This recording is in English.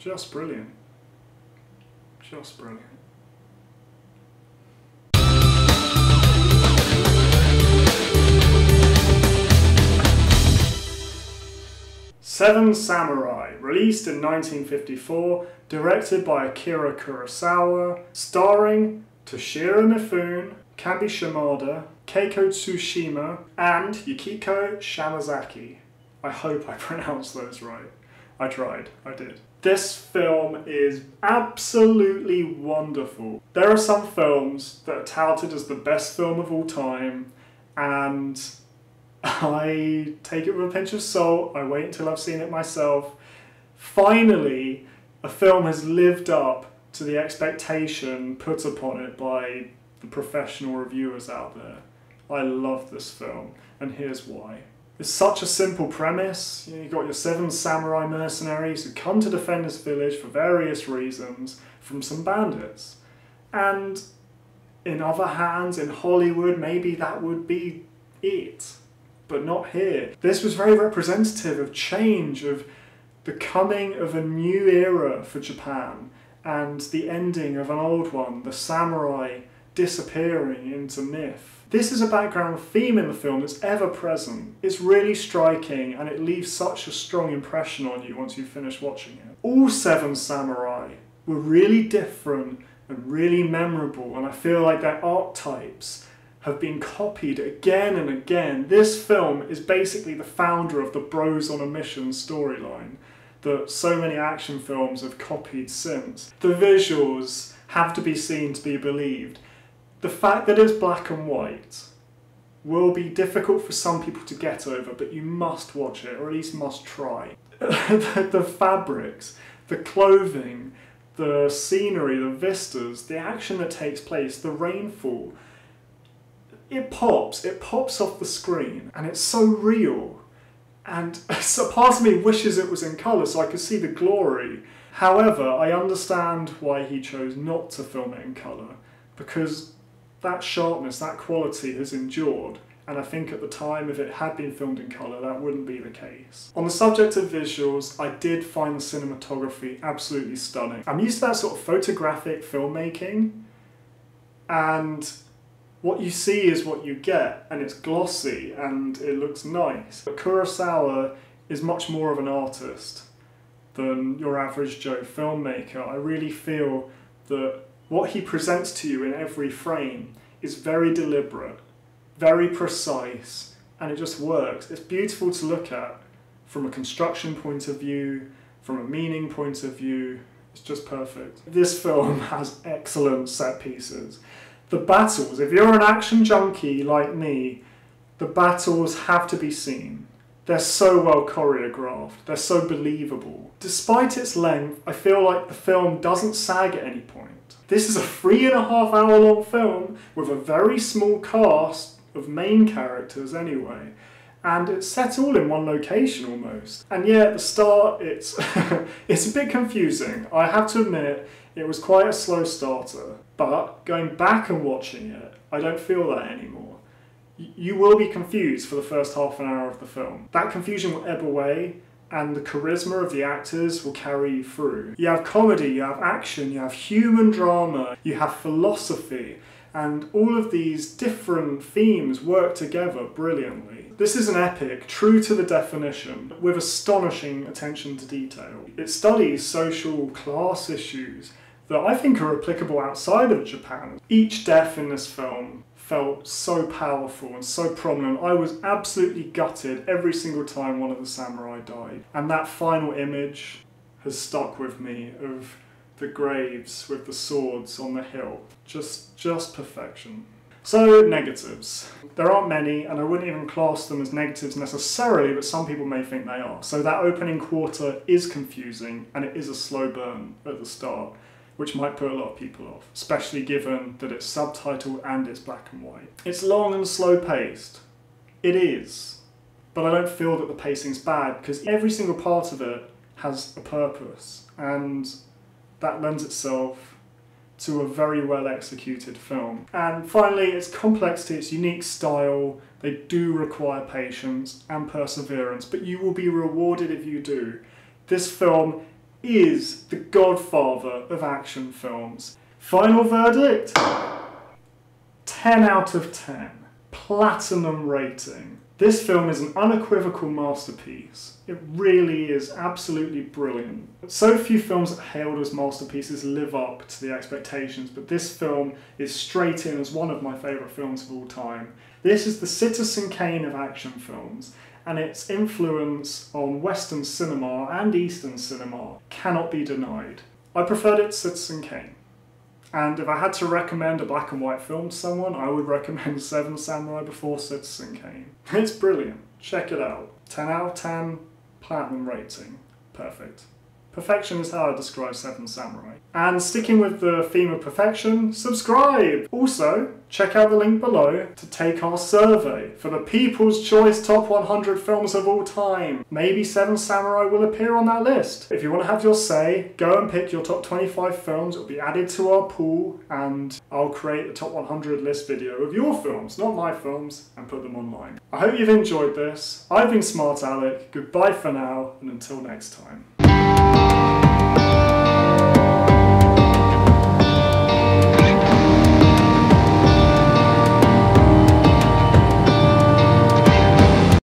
Just brilliant. Just brilliant. Seven Samurai, released in 1954, directed by Akira Kurosawa, starring Toshiro Mifune, Kabi Shimada, Keiko Tsushima, and Yukiko Shimazaki. I hope I pronounced those right. I tried, I did. This film is absolutely wonderful. There are some films that are touted as the best film of all time, and I take it with a pinch of salt. I wait until I've seen it myself. Finally, a film has lived up to the expectation put upon it by the professional reviewers out there. I love this film, and here's why. It's such a simple premise. You've got your 7 samurai mercenaries who come to defend this village for various reasons from some bandits. And in other hands, in Hollywood, maybe that would be it. But not here. This was very representative of change, of the coming of a new era for Japan and the ending of an old one, the samurai disappearing into myth. This is a background theme in the film that's ever present. It's really striking and it leaves such a strong impression on you once you finish watching it. All 7 samurai were really different and really memorable, and I feel like their archetypes have been copied again and again. This film is basically the founder of the Bros on a Mission storyline that so many action films have copied since. The visuals have to be seen to be believed. The fact that it's black and white will be difficult for some people to get over, but you must watch it, or at least must try. The fabrics, the clothing, the scenery, the vistas, the action that takes place, the rainfall, it pops off the screen, and it's so real. And so part of me wishes it was in colour so I could see the glory. However, I understand why he chose not to film it in colour, because that sharpness, that quality has endured, and I think at the time, if it had been filmed in colour, that wouldn't be the case. On the subject of visuals, I did find the cinematography absolutely stunning. I'm used to that sort of photographic filmmaking, and what you see is what you get, and it's glossy and it looks nice. But Kurosawa is much more of an artist than your average Joe filmmaker. I really feel that what he presents to you in every frame is very deliberate, very precise, and it just works. It's beautiful to look at from a construction point of view, from a meaning point of view. It's just perfect. This film has excellent set pieces. The battles, if you're an action junkie like me, the battles have to be seen. They're so well choreographed, they're so believable. Despite its length, I feel like the film doesn't sag at any point. This is a 3.5 hour long film with a very small cast of main characters anyway, and it's set all in one location almost. And yeah, at the start it's it's a bit confusing. I have to admit, it was quite a slow starter, but going back and watching it, I don't feel that anymore. You will be confused for the first half an hour of the film. That confusion will ebb away, and the charisma of the actors will carry you through. You have comedy, you have action, you have human drama, you have philosophy, and all of these different themes work together brilliantly. This is an epic, true to the definition, with astonishing attention to detail. It studies social class issues that I think are applicable outside of Japan. Each death in this film felt so powerful and so prominent. I was absolutely gutted every single time one of the samurai died. And that final image has stuck with me of the graves with the swords on the hill. Just perfection. So, negatives. There aren't many, and I wouldn't even class them as negatives necessarily, but some people may think they are. So that opening quarter is confusing, and it is a slow burn at the start, which might put a lot of people off, especially given that it's subtitled and it's black and white. It's long and slow paced. It is. But I don't feel that the pacing's bad, because every single part of it has a purpose, and that lends itself to a very well executed film. And finally, its complexity, its unique style, they do require patience and perseverance, but you will be rewarded if you do. This film is the godfather of action films. Final verdict? 10 out of 10. Platinum rating. This film is an unequivocal masterpiece. It really is absolutely brilliant. So few films hailed as masterpieces live up to the expectations, but this film is straight in as one of my favourite films of all time. This is the Citizen Kane of action films, and its influence on Western cinema and Eastern cinema cannot be denied. I preferred it to Citizen Kane. And if I had to recommend a black and white film to someone, I would recommend Seven Samurai before Citizen Kane. It's brilliant. Check it out. 10 out of 10, platinum rating. Perfect. Perfection is how I describe Seven Samurai. And sticking with the theme of perfection, subscribe! Also, check out the link below to take our survey for the People's Choice Top 100 Films of All Time. Maybe Seven Samurai will appear on that list. If you want to have your say, go and pick your top 25 films. It'll be added to our pool, and I'll create a top 100 list video of your films, not my films, and put them online. I hope you've enjoyed this. I've been Smart Alec. Goodbye for now, and until next time.